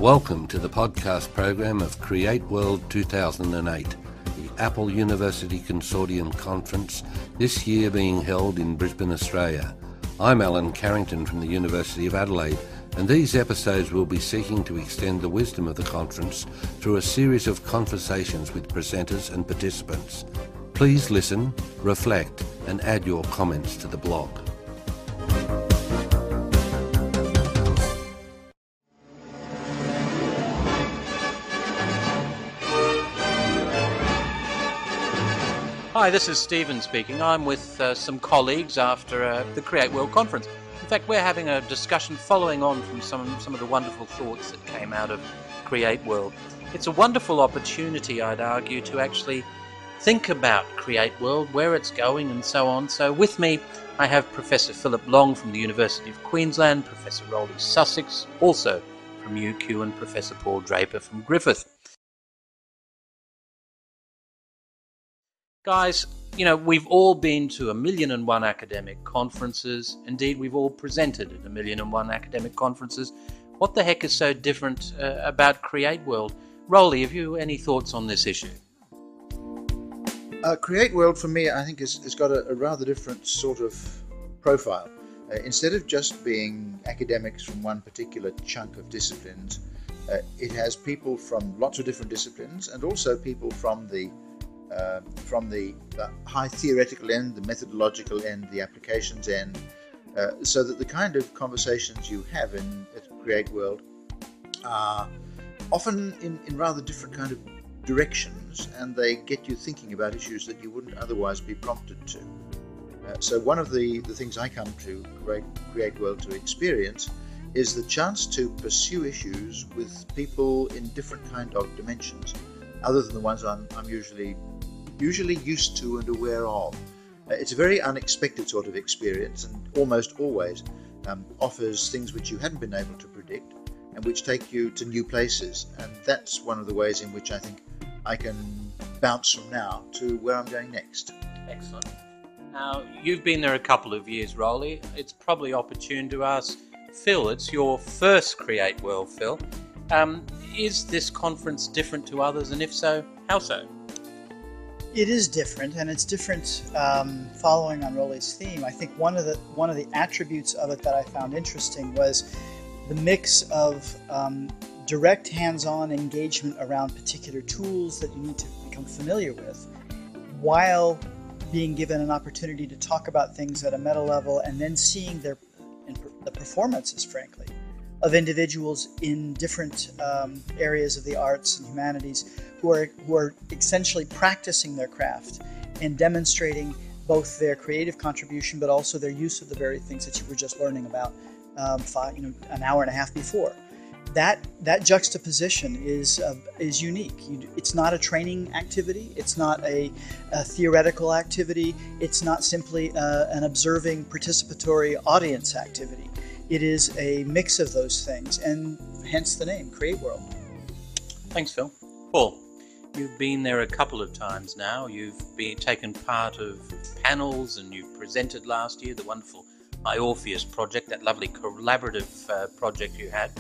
Welcome to the podcast program of Create World 2008, the Apple University Consortium Conference, this year being held in Brisbane, Australia. I'm Alan Carrington from the University of Adelaide, and these episodes will be seeking to extend the wisdom of the conference through a series of conversations with presenters and participants. Please listen, reflect, and add your comments to the blog. Hi, this is Stephen speaking. I'm with some colleagues after the Create World conference. In fact, we're having a discussion following on from some of the wonderful thoughts that came out of Create World. It's a wonderful opportunity, I'd argue, to actually think about Create World, where it's going and so on. So with me, I have Professor Philip Long from the University of Queensland, Professor Rolly Sussex, also from UQ, and Professor Paul Draper from Griffith. Guys, you know, we've all been to 1,000,001 academic conferences. Indeed, we've all presented at 1,000,001 academic conferences. What the heck is so different about Create World? Rolly, have you any thoughts on this issue? Create World, for me, I think has got a rather different sort of profile. Instead of just being academics from one particular chunk of disciplines, it has people from lots of different disciplines and also people from the high theoretical end, the methodological end, the applications end, so that the kind of conversations you have at Create World are often in rather different kind of directions, and they get you thinking about issues that you wouldn't otherwise be prompted to. So one of the things I come to Create World to experience is the chance to pursue issues with people in different kind of dimensions, other than the ones I'm usually used to and aware of. It's a very unexpected sort of experience, and almost always offers things which you hadn't been able to predict and which take you to new places. And that's one of the ways in which I think I can bounce from now to where I'm going next. Excellent. Now, you've been there a couple of years, Rolly. It's probably opportune to ask Phil. It's your first Create World, Phil. Is this conference different to others, and if so, how so? It is different, and it's different following on Rolly's theme. I think one of the attributes of it that I found interesting was the mix of direct hands-on engagement around particular tools that you need to become familiar with, while being given an opportunity to talk about things at a meta level, and then seeing the performances, frankly, of individuals in different areas of the arts and humanities who are essentially practicing their craft and demonstrating both their creative contribution but also their use of the very things that you were just learning about an hour and a half before. That juxtaposition is unique. It's not a training activity. It's not a theoretical activity. It's not simply an observing participatory audience activity. It is a mix of those things, and hence the name, Create World. Thanks, Phil. Paul, you've been there a couple of times now. You've taken part of panels, and you presented last year the wonderful iOrpheus project, that lovely collaborative project you had.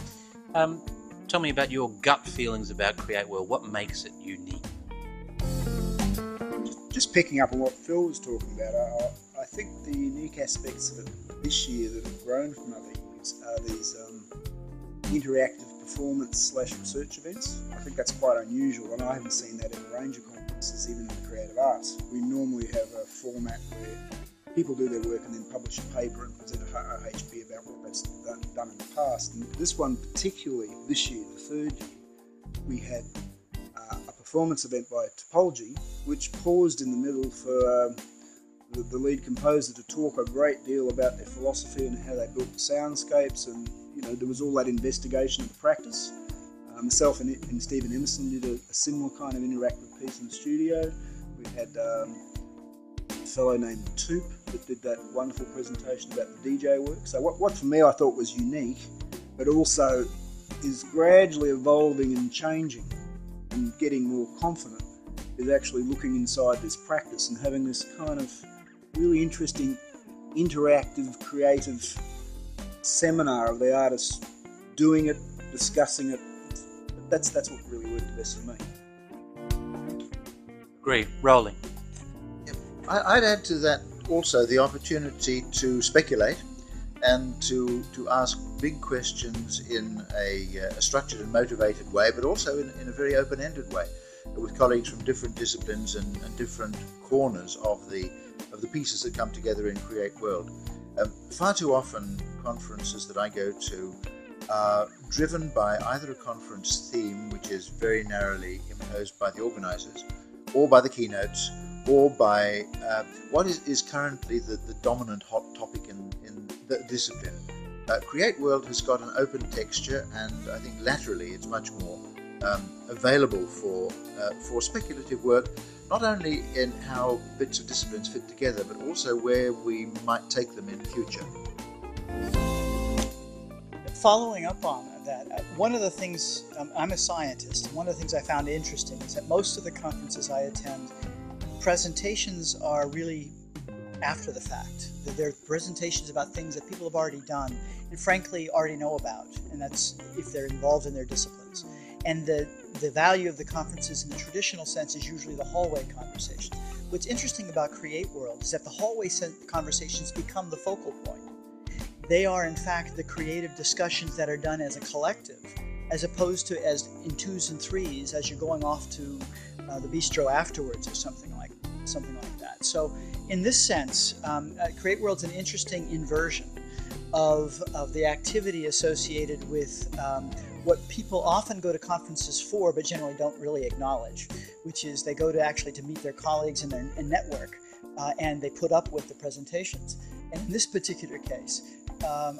Tell me about your gut feelings about Create World. What makes it unique? Just picking up on what Phil was talking about, I think the unique aspects of it this year that have grown from other years are these interactive performance/research events. I think that's quite unusual, and I haven't seen that in a range of conferences, even in the creative arts. We normally have a format where people do their work and then publish a paper and present a HP about what that's done in the past. And this one particularly, this year, the third year, we had a performance event by Topology, which paused in the middle for the lead composer to talk a great deal about their philosophy and how they built the soundscapes, and there was all that investigation of the practice. Myself and Stephen Emerson did a similar kind of interactive piece in the studio. We had a fellow named Toop that did that wonderful presentation about the DJ work. So what for me I thought was unique, but also is gradually evolving and changing and getting more confident, is actually looking inside this practice and having this kind of really interesting, interactive, creative seminar of the artists doing it, discussing it, that's what really worked the best for me. Agree. Rolling. I'd add to that also the opportunity to speculate and to ask big questions in a structured and motivated way, but also in a very open-ended way, with colleagues from different disciplines and different corners of the pieces that come together in Create World. Far too often, conferences that I go to are driven by either a conference theme, which is very narrowly imposed by the organizers, or by the keynotes, or by what is currently the dominant hot topic in the discipline. Create World has got an open texture, and I think laterally it's much more available for speculative work, not only in how bits of disciplines fit together, but also where we might take them in the future. Following up on that, one of the things, I'm a scientist, one of the things I found interesting is that most of the conferences I attend, presentations are really after the fact. They're presentations about things that people have already done and frankly already know about, and that's if they're involved in their disciplines. And the value of the conferences in the traditional sense is usually the hallway conversation. What's interesting about Create World is that the hallway conversations become the focal point. They are in fact the creative discussions that are done as a collective, as opposed to as in twos and threes as you're going off to the bistro afterwards or something like that. So in this sense, Create World's an interesting inversion of the activity associated with what people often go to conferences for, but generally don't really acknowledge, which is they go to actually to meet their colleagues and network, and they put up with the presentations. And in this particular case,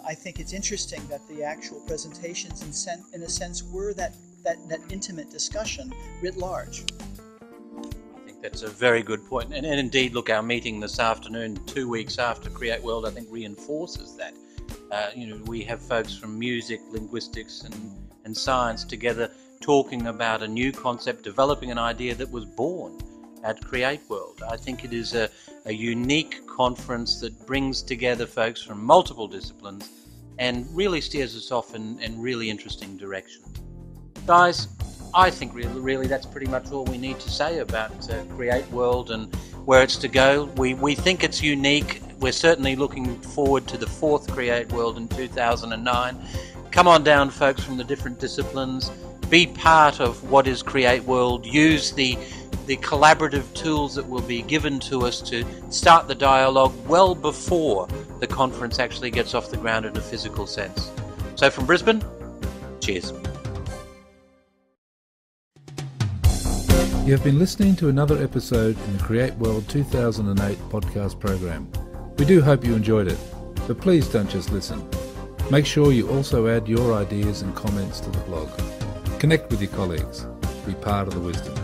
I think it's interesting that the actual presentations, in a sense, were that intimate discussion writ large. I think that's a very good point. And indeed, look, our meeting this afternoon, 2 weeks after Create World, I think reinforces that. We have folks from music, linguistics, and science together talking about a new concept, developing an idea that was born at Create World. I think it is a unique conference that brings together folks from multiple disciplines and really steers us off in really interesting directions. Guys, I think really that's pretty much all we need to say about Create World and where it's to go. We think it's unique. We're certainly looking forward to the 4th Create World in 2009. Come on down, folks from the different disciplines. Be part of what is Create World. Use the collaborative tools that will be given to us to start the dialogue well before the conference actually gets off the ground in a physical sense. So from Brisbane, cheers. You have been listening to another episode in the Create World 2008 podcast program. We do hope you enjoyed it, but please don't just listen. Make sure you also add your ideas and comments to the blog. Connect with your colleagues. Be part of the wisdom.